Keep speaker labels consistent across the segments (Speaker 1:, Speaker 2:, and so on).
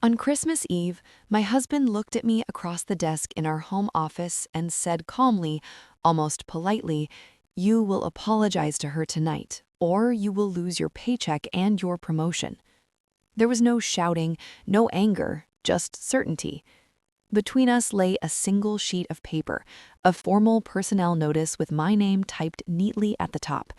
Speaker 1: On Christmas Eve, my husband looked at me across the desk in our home office and said calmly, almost politely, "You will apologize to her tonight, or you will lose your paycheck and your promotion." There was no shouting, no anger, just certainty. Between us lay a single sheet of paper, a formal personnel notice with my name typed neatly at the top.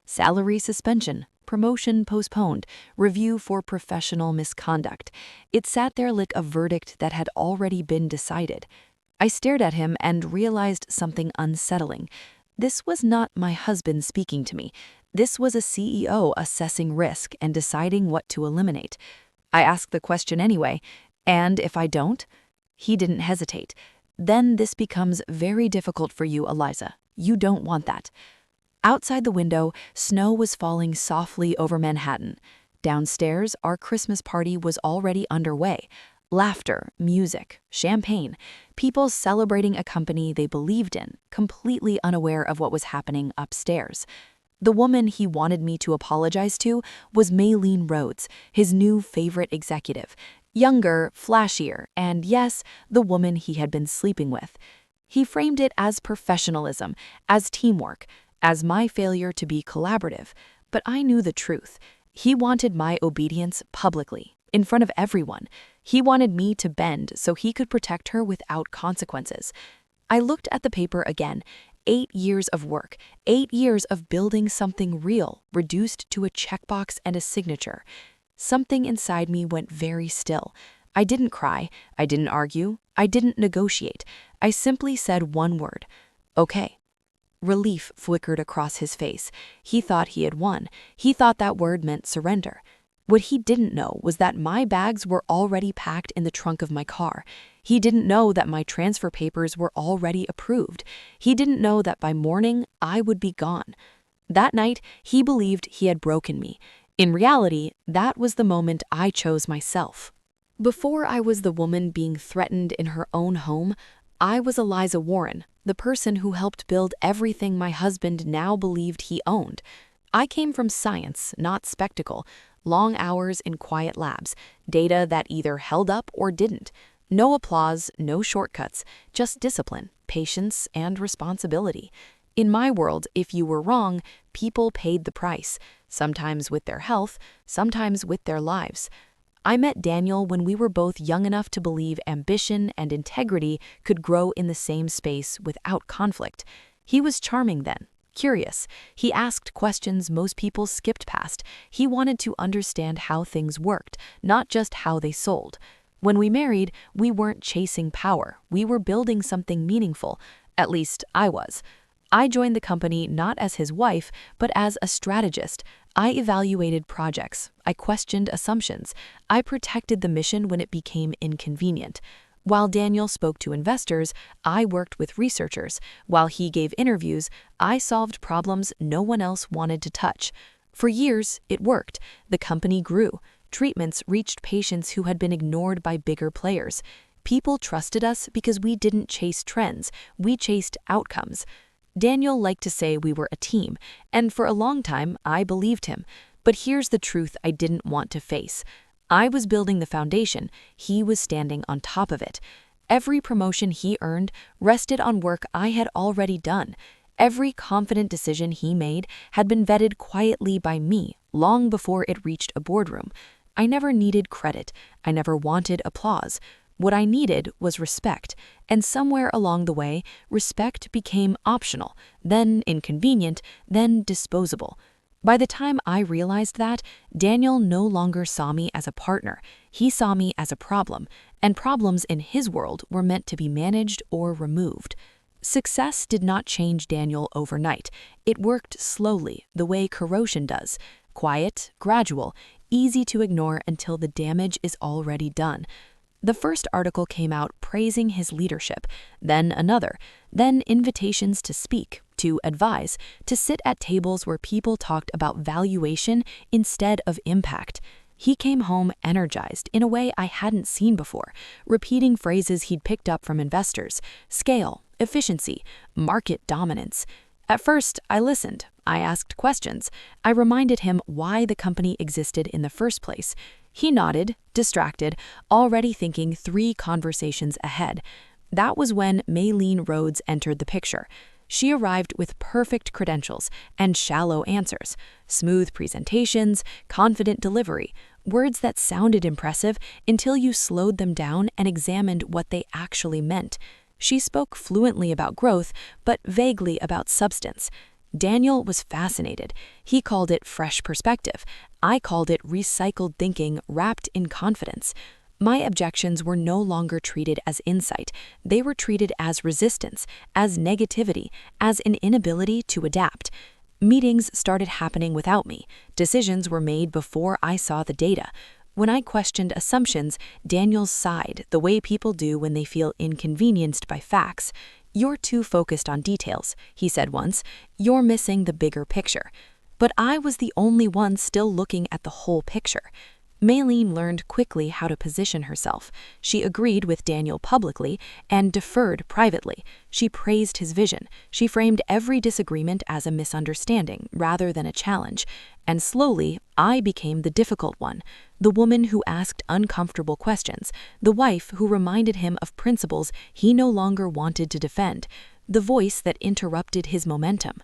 Speaker 1: Salary suspension, promotion postponed, review for professional misconduct. It sat there like a verdict that had already been decided. I stared at him and realized something unsettling. This was not my husband speaking to me. This was a CEO assessing risk and deciding what to eliminate. I asked the question anyway, "And if I don't?" He didn't hesitate. "Then this becomes very difficult for you, Eliza. You don't want that." Outside the window, snow was falling softly over Manhattan. Downstairs, our Christmas party was already underway. Laughter, music, champagne, people celebrating a company they believed in, completely unaware of what was happening upstairs. The woman he wanted me to apologize to was Maylene Rhodes, his new favorite executive. Younger, flashier, and yes, the woman he had been sleeping with. He framed it as professionalism, as teamwork, as my failure to be collaborative. But I knew the truth. He wanted my obedience publicly, in front of everyone. He wanted me to bend so he could protect her without consequences. I looked at the paper again. 8 years of work, 8 years of building something real, reduced to a checkbox and a signature. Something inside me went very still. I didn't cry, I didn't argue, I didn't negotiate. I simply said one word: "Okay." Relief flickered across his face. He thought he had won. He thought that word meant surrender. What he didn't know was that my bags were already packed in the trunk of my car. He didn't know that my transfer papers were already approved. He didn't know that by morning I would be gone. That night, he believed he had broken me. In reality, that was the moment I chose myself. Before I was the woman being threatened in her own home, I was Eliza Warren, the person who helped build everything my husband now believed he owned. I came from science, not spectacle, long hours in quiet labs, data that either held up or didn't. No applause, no shortcuts, just discipline, patience, and responsibility. In my world, if you were wrong, people paid the price, sometimes with their health, sometimes with their lives. I met Daniel when we were both young enough to believe ambition and integrity could grow in the same space without conflict. He was charming then, curious. He asked questions most people skipped past. He wanted to understand how things worked, not just how they sold. When we married, we weren't chasing power. We were building something meaningful. At least I was. I joined the company not as his wife, but as a strategist. I evaluated projects. I questioned assumptions. I protected the mission when it became inconvenient. While Daniel spoke to investors, I worked with researchers. While he gave interviews, I solved problems no one else wanted to touch. For years, it worked. The company grew. Treatments reached patients who had been ignored by bigger players. People trusted us because we didn't chase trends. We chased outcomes. Daniel liked to say we were a team, and for a long time, I believed him. But here's the truth I didn't want to face. I was building the foundation. He was standing on top of it. Every promotion he earned rested on work I had already done. Every confident decision he made had been vetted quietly by me long before it reached a boardroom. I never needed credit. I never wanted applause. What I needed was respect, and somewhere along the way, respect became optional, then inconvenient, then disposable. By the time I realized that, Daniel no longer saw me as a partner. He saw me as a problem, and problems in his world were meant to be managed or removed. Success did not change Daniel overnight. It worked slowly, the way corrosion does. Quiet, gradual, easy to ignore until the damage is already done. The first article came out praising his leadership, then another, then invitations to speak, to advise, to sit at tables where people talked about valuation instead of impact. He came home energized in a way I hadn't seen before, repeating phrases he'd picked up from investors: scale, efficiency, market dominance. At first, I listened. I asked questions. I reminded him why the company existed in the first place. He nodded, distracted, already thinking 3 conversations ahead. That was when Maylene Rhodes entered the picture. She arrived with perfect credentials and shallow answers, smooth presentations, confident delivery, words that sounded impressive until you slowed them down and examined what they actually meant. She spoke fluently about growth, but vaguely about substance. Daniel was fascinated. He called it fresh perspective. I called it recycled thinking wrapped in confidence. My objections were no longer treated as insight. They were treated as resistance, as negativity, as an inability to adapt. Meetings started happening without me. Decisions were made before I saw the data. When I questioned assumptions, Daniel sighed the way people do when they feel inconvenienced by facts. "You're too focused on details," he said once. "You're missing the bigger picture." But I was the only one still looking at the whole picture. Maylene learned quickly how to position herself. She agreed with Daniel publicly and deferred privately. She praised his vision. She framed every disagreement as a misunderstanding rather than a challenge. And slowly, I became the difficult one, the woman who asked uncomfortable questions, the wife who reminded him of principles he no longer wanted to defend, the voice that interrupted his momentum.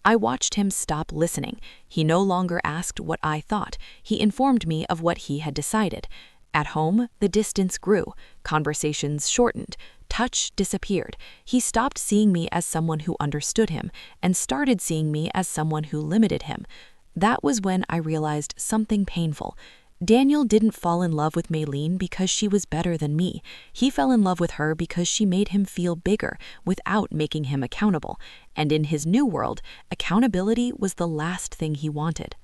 Speaker 1: I watched him stop listening. He no longer asked what I thought. He informed me of what he had decided. At home, the distance grew. Conversations shortened. Touch disappeared. He stopped seeing me as someone who understood him and started seeing me as someone who limited him. That was when I realized something painful. Daniel didn't fall in love with Maylene because she was better than me. He fell in love with her because she made him feel bigger without making him accountable. And in his new world, accountability was the last thing he wanted.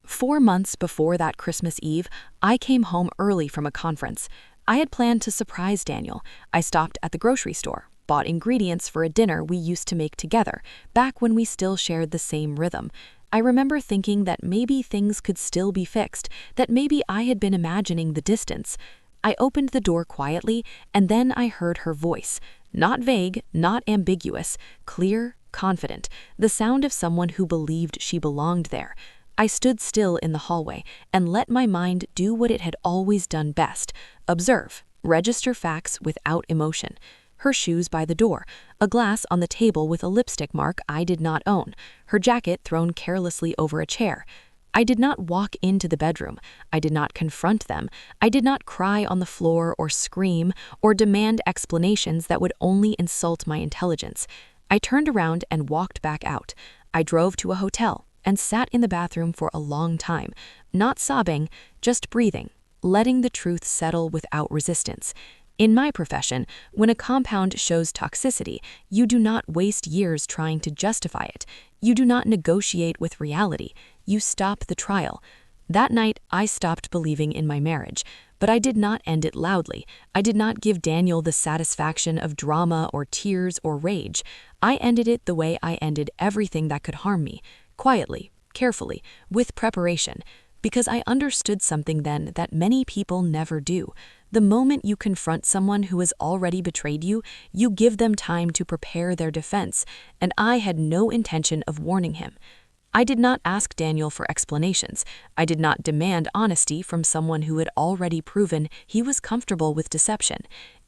Speaker 1: 4 months before that Christmas Eve, I came home early from a conference. I had planned to surprise Daniel. I stopped at the grocery store, bought ingredients for a dinner we used to make together, back when we still shared the same rhythm. I remember thinking that maybe things could still be fixed, that maybe I had been imagining the distance. I opened the door quietly, and then I heard her voice. Not vague, not ambiguous, clear, confident, the sound of someone who believed she belonged there. I stood still in the hallway and let my mind do what it had always done best: observe, register facts without emotion. Her shoes by the door, a glass on the table with a lipstick mark I did not own, her jacket thrown carelessly over a chair. I did not walk into the bedroom. I did not confront them. I did not cry on the floor or scream or demand explanations that would only insult my intelligence. I turned around and walked back out. I drove to a hotel and sat in the bathroom for a long time, not sobbing, just breathing, letting the truth settle without resistance. In my profession, when a compound shows toxicity, you do not waste years trying to justify it. You do not negotiate with reality. You stop the trial. That night, I stopped believing in my marriage, but I did not end it loudly. I did not give Daniel the satisfaction of drama or tears or rage. I ended it the way I ended everything that could harm me, quietly, carefully, with preparation, because I understood something then that many people never do. The moment you confront someone who has already betrayed you, you give them time to prepare their defense, and I had no intention of warning him. I did not ask Daniel for explanations. I did not demand honesty from someone who had already proven he was comfortable with deception.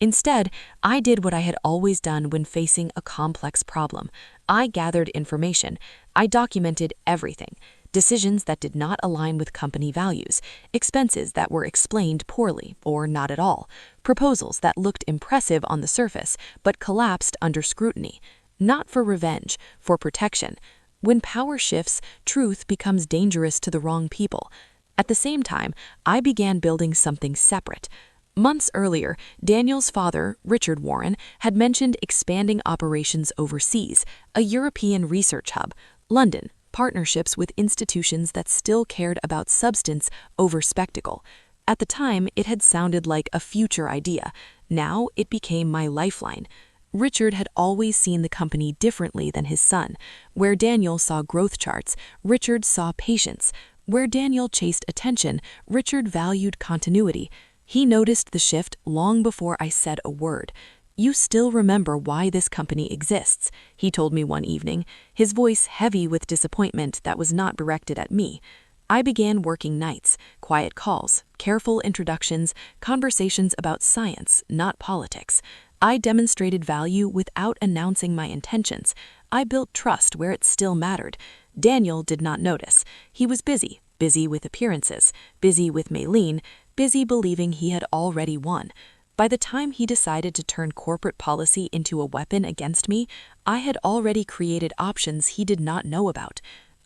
Speaker 1: Instead, I did what I had always done when facing a complex problem. I gathered information. I documented everything. Decisions that did not align with company values, expenses that were explained poorly or not at all, proposals that looked impressive on the surface but collapsed under scrutiny. Not for revenge, for protection. When power shifts, truth becomes dangerous to the wrong people. At the same time, I began building something separate. Months earlier, Daniel's father, Richard Warren, had mentioned expanding operations overseas, a European research hub, London, partnerships with institutions that still cared about substance over spectacle. At the time, it had sounded like a future idea. Now, it became my lifeline. Richard had always seen the company differently than his son. Where Daniel saw growth charts, Richard saw patience. Where Daniel chased attention, Richard valued continuity. He noticed the shift long before I said a word. "You still remember why this company exists," he told me one evening, his voice heavy with disappointment that was not directed at me. I began working nights, quiet calls, careful introductions, conversations about science, not politics. I demonstrated value without announcing my intentions. I built trust where it still mattered. Daniel did not notice. He was busy, busy with appearances, busy with Maylene, busy believing he had already won. By the time he decided to turn corporate policy into a weapon against me, I had already created options he did not know about.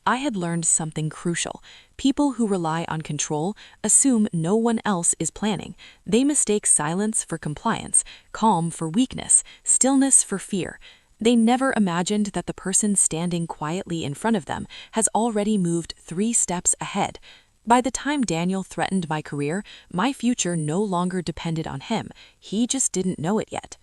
Speaker 1: I had learned something crucial. People who rely on control assume no one else is planning. They mistake silence for compliance, calm for weakness, stillness for fear. They never imagined that the person standing quietly in front of them has already moved 3 steps ahead. By the time Daniel threatened my career, my future no longer depended on him. He just didn't know it yet.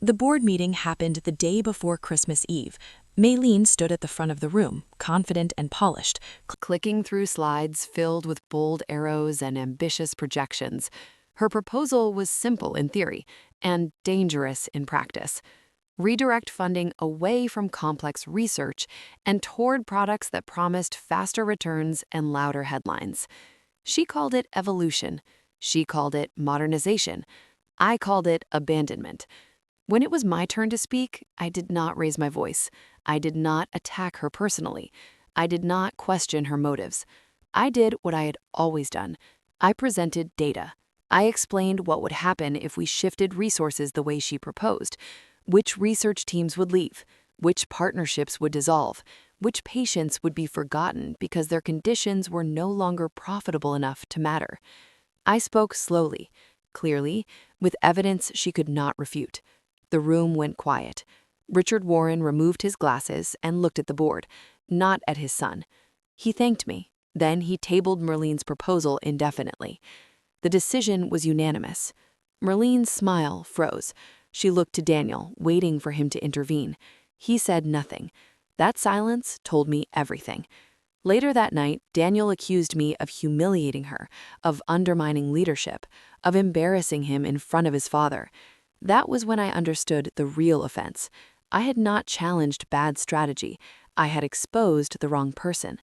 Speaker 1: The board meeting happened the day before Christmas Eve. Maylene stood at the front of the room, confident and polished, clicking through slides filled with bold arrows and ambitious projections. Her proposal was simple in theory and dangerous in practice. Redirect funding away from complex research and toward products that promised faster returns and louder headlines. She called it evolution. She called it modernization. I called it abandonment. When it was my turn to speak, I did not raise my voice. I did not attack her personally. I did not question her motives. I did what I had always done. I presented data. I explained what would happen if we shifted resources the way she proposed, which research teams would leave, which partnerships would dissolve, which patients would be forgotten because their conditions were no longer profitable enough to matter. I spoke slowly, clearly, with evidence she could not refute. The room went quiet. Richard Warren removed his glasses and looked at the board, not at his son. He thanked me. Then he tabled Merlene's proposal indefinitely. The decision was unanimous. Merlene's smile froze. She looked to Daniel, waiting for him to intervene. He said nothing. That silence told me everything. Later that night, Daniel accused me of humiliating her, of undermining leadership, of embarrassing him in front of his father. That was when I understood the real offense. I had not challenged bad strategy. I had exposed the wrong person.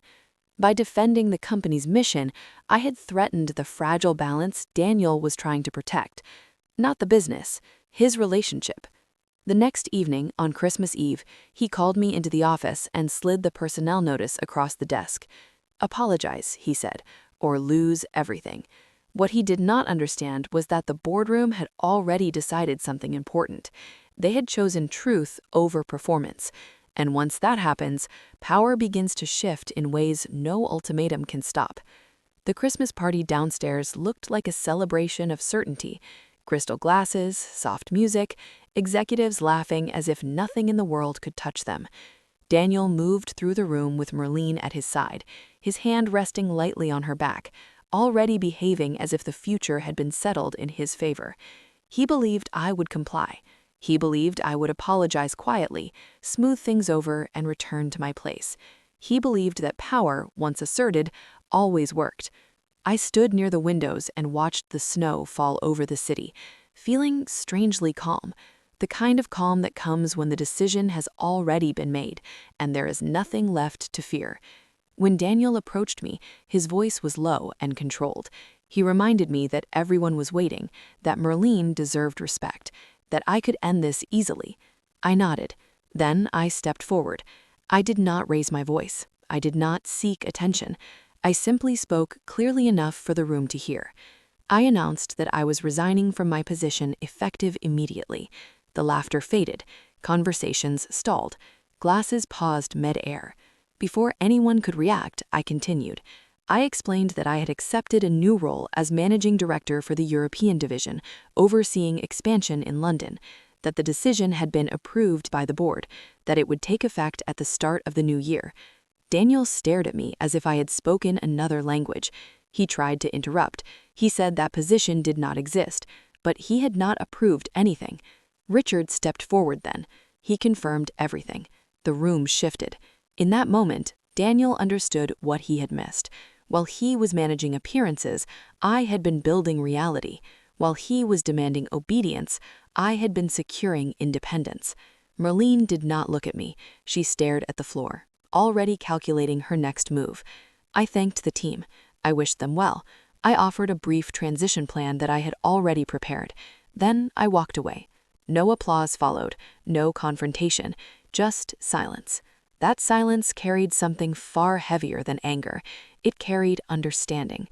Speaker 1: By defending the company's mission, I had threatened the fragile balance Daniel was trying to protect. Not the business, his relationship. The next evening, on Christmas Eve, he called me into the office and slid the personnel notice across the desk. "Apologize," he said, "or lose everything." What he did not understand was that the boardroom had already decided something important. They had chosen truth over performance. And once that happens, power begins to shift in ways no ultimatum can stop. The Christmas party downstairs looked like a celebration of certainty. Crystal glasses, soft music, executives laughing as if nothing in the world could touch them. Daniel moved through the room with Merlene at his side, his hand resting lightly on her back, already behaving as if the future had been settled in his favor. He believed I would comply. He believed I would apologize quietly, smooth things over, and return to my place. He believed that power, once asserted, always worked. I stood near the windows and watched the snow fall over the city, feeling strangely calm, the kind of calm that comes when the decision has already been made and there is nothing left to fear. When Daniel approached me, his voice was low and controlled. He reminded me that everyone was waiting, that Merlene deserved respect, that I could end this easily. I nodded. Then I stepped forward. I did not raise my voice. I did not seek attention. I simply spoke clearly enough for the room to hear. I announced that I was resigning from my position effective immediately. The laughter faded. Conversations stalled. Glasses paused mid-air. Before anyone could react, I continued. I explained that I had accepted a new role as managing director for the European division, overseeing expansion in London, that the decision had been approved by the board, that it would take effect at the start of the new year. Daniel stared at me as if I had spoken another language. He tried to interrupt. He said that position did not exist, but he had not approved anything. Richard stepped forward then. He confirmed everything. The room shifted. In that moment, Daniel understood what he had missed. While he was managing appearances, I had been building reality. While he was demanding obedience, I had been securing independence. Merlene did not look at me. She stared at the floor, already calculating her next move. I thanked the team. I wished them well. I offered a brief transition plan that I had already prepared. Then I walked away. No applause followed, no confrontation, just silence. That silence carried something far heavier than anger. It carried understanding.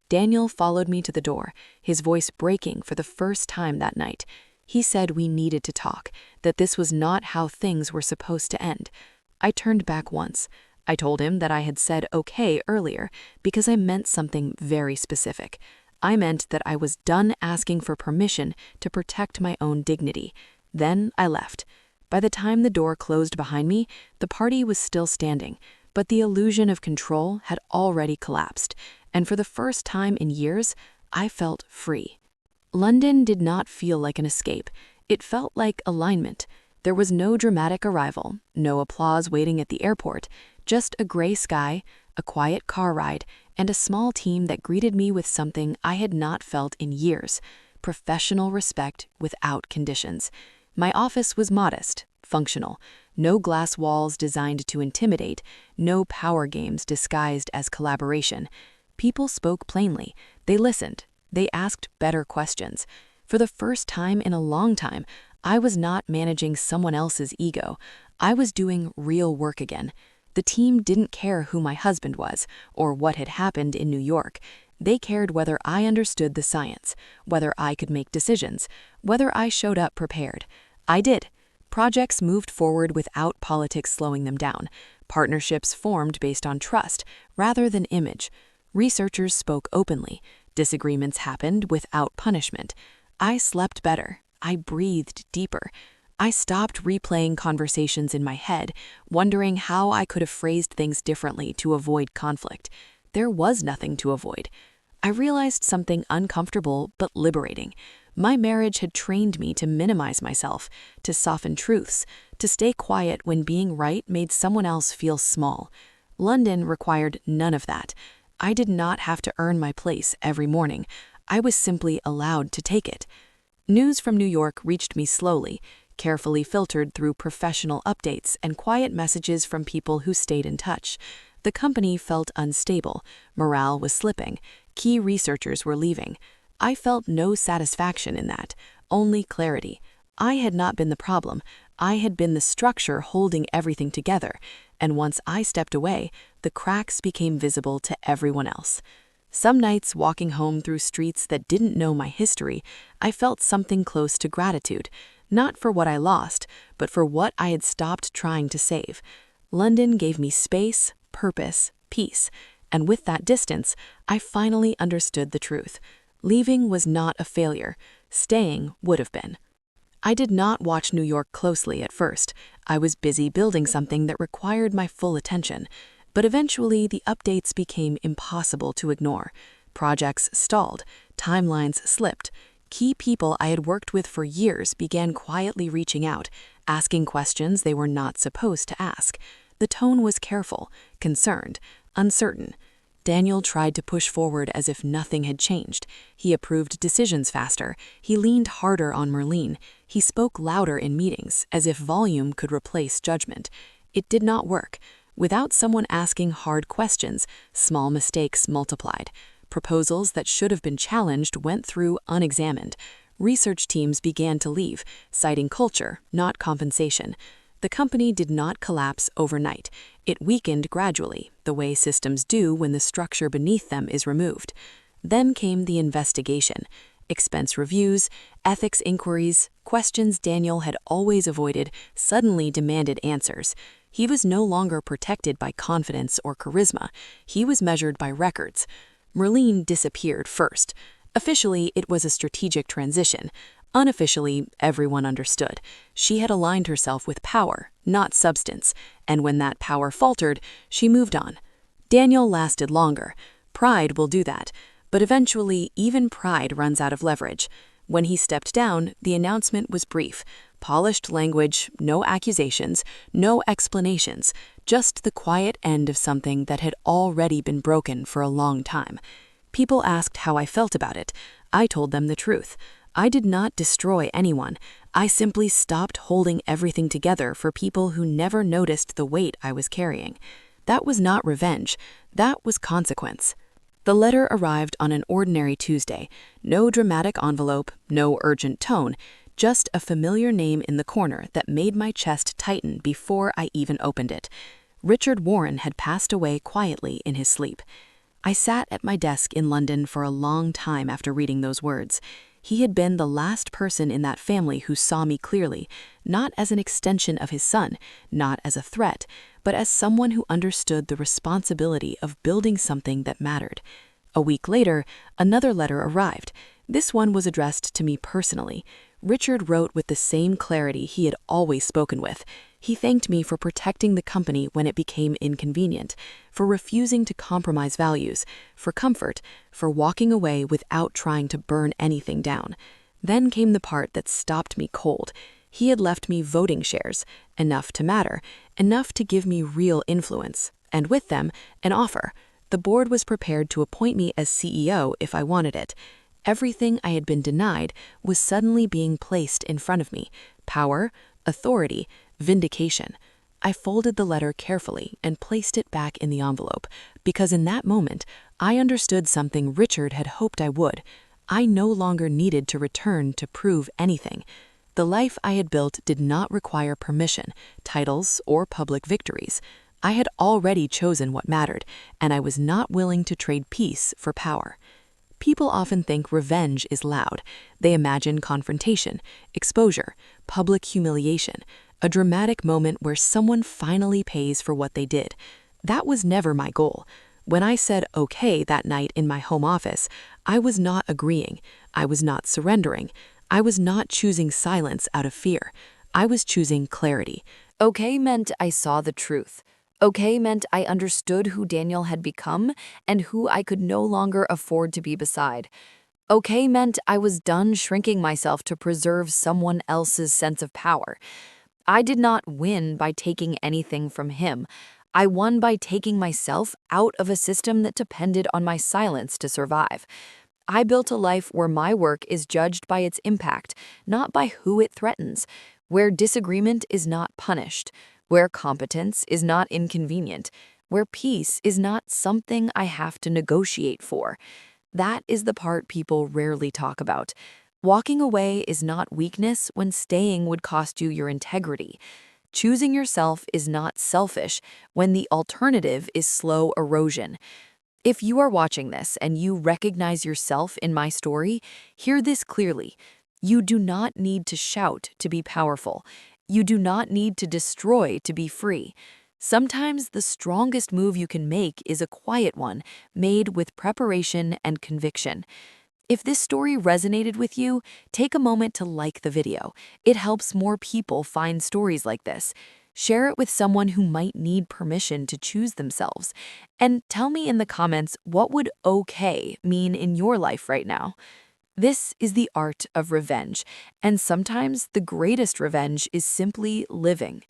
Speaker 1: Daniel followed me to the door, his voice breaking for the first time that night. He said we needed to talk, that this was not how things were supposed to end. I turned back once. I told him that I had said okay earlier because I meant something very specific. I meant that I was done asking for permission to protect my own dignity. Then I left. By the time the door closed behind me, the party was still standing, but the illusion of control had already collapsed, and for the first time in years, I felt free. London did not feel like an escape. It felt like alignment. There was no dramatic arrival, no applause waiting at the airport, just a gray sky, a quiet car ride, and a small team that greeted me with something I had not felt in years: professional respect without conditions. My office was modest, functional, no glass walls designed to intimidate, no power games disguised as collaboration. People spoke plainly, they listened, they asked better questions. For the first time in a long time, I was not managing someone else's ego. I was doing real work again. The team didn't care who my husband was or what had happened in New York. They cared whether I understood the science, whether I could make decisions, whether I showed up prepared. I did. Projects moved forward without politics slowing them down. Partnerships formed based on trust rather than image. Researchers spoke openly. Disagreements happened without punishment. I slept better. I breathed deeper. I stopped replaying conversations in my head, wondering how I could have phrased things differently to avoid conflict. There was nothing to avoid. I realized something uncomfortable but liberating. My marriage had trained me to minimize myself, to soften truths, to stay quiet when being right made someone else feel small. London required none of that. I did not have to earn my place every morning. I was simply allowed to take it. News from New York reached me slowly, carefully filtered through professional updates and quiet messages from people who stayed in touch. The company felt unstable, morale was slipping, key researchers were leaving. I felt no satisfaction in that, only clarity. I had not been the problem, I had been the structure holding everything together, and once I stepped away, the cracks became visible to everyone else. Some nights, walking home through streets that didn't know my history, I felt something close to gratitude, not for what I lost, but for what I had stopped trying to save. London gave me space, purpose, peace, and with that distance, I finally understood the truth. Leaving was not a failure. Staying would have been. I did not watch New York closely at first. I was busy building something that required my full attention. But eventually, the updates became impossible to ignore. Projects stalled, timelines slipped. Key people I had worked with for years began quietly reaching out, asking questions they were not supposed to ask. The tone was careful, concerned, uncertain. Daniel tried to push forward as if nothing had changed. He approved decisions faster. He leaned harder on Merlene. He spoke louder in meetings, as if volume could replace judgment. It did not work. Without someone asking hard questions, small mistakes multiplied. Proposals that should have been challenged went through unexamined. Research teams began to leave, citing culture, not compensation. The company did not collapse overnight. It weakened gradually, the way systems do when the structure beneath them is removed. Then came the investigation. Expense reviews, ethics inquiries, questions Daniel had always avoided suddenly demanded answers. He was no longer protected by confidence or charisma. He was measured by records. Merlene disappeared first. Officially, it was a strategic transition. Unofficially, everyone understood. She had aligned herself with power, not substance, and when that power faltered, she moved on. Daniel lasted longer. Pride will do that, but eventually, even pride runs out of leverage. When he stepped down, the announcement was brief. Polished language, no accusations, no explanations, just the quiet end of something that had already been broken for a long time. People asked how I felt about it. I told them the truth. I did not destroy anyone. I simply stopped holding everything together for people who never noticed the weight I was carrying. That was not revenge, that was consequence. The letter arrived on an ordinary Tuesday. No dramatic envelope, no urgent tone, just a familiar name in the corner that made my chest tighten before I even opened it. Richard Warren had passed away quietly in his sleep. I sat at my desk in London for a long time after reading those words. He had been the last person in that family who saw me clearly, not as an extension of his son, not as a threat, but as someone who understood the responsibility of building something that mattered. A week later, another letter arrived. This one was addressed to me personally. Richard wrote with the same clarity he had always spoken with. He thanked me for protecting the company when it became inconvenient, for refusing to compromise values, for comfort, for walking away without trying to burn anything down. Then came the part that stopped me cold. He had left me voting shares, enough to matter, enough to give me real influence, and with them, an offer. The board was prepared to appoint me as CEO if I wanted it. Everything I had been denied was suddenly being placed in front of me: power, authority, vindication. I folded the letter carefully and placed it back in the envelope, because in that moment, I understood something Richard had hoped I would. I no longer needed to return to prove anything. The life I had built did not require permission, titles, or public victories. I had already chosen what mattered, and I was not willing to trade peace for power. People often think revenge is loud. They imagine confrontation, exposure, public humiliation, a dramatic moment where someone finally pays for what they did. That was never my goal. When I said okay that night in my home office, I was not agreeing. I was not surrendering. I was not choosing silence out of fear. I was choosing clarity. Okay meant I saw the truth. Okay meant I understood who Daniel had become and who I could no longer afford to be beside. Okay meant I was done shrinking myself to preserve someone else's sense of power. I did not win by taking anything from him. I won by taking myself out of a system that depended on my silence to survive. I built a life where my work is judged by its impact, not by who it threatens, where disagreement is not punished, where competence is not inconvenient, where peace is not something I have to negotiate for. That is the part people rarely talk about. Walking away is not weakness when staying would cost you your integrity. Choosing yourself is not selfish when the alternative is slow erosion. If you are watching this and you recognize yourself in my story, hear this clearly. You do not need to shout to be powerful. You do not need to destroy to be free. Sometimes the strongest move you can make is a quiet one, made with preparation and conviction. If this story resonated with you, take a moment to like the video. It helps more people find stories like this. Share it with someone who might need permission to choose themselves. And tell me in the comments, what would okay mean in your life right now? This is the art of revenge, and sometimes the greatest revenge is simply living.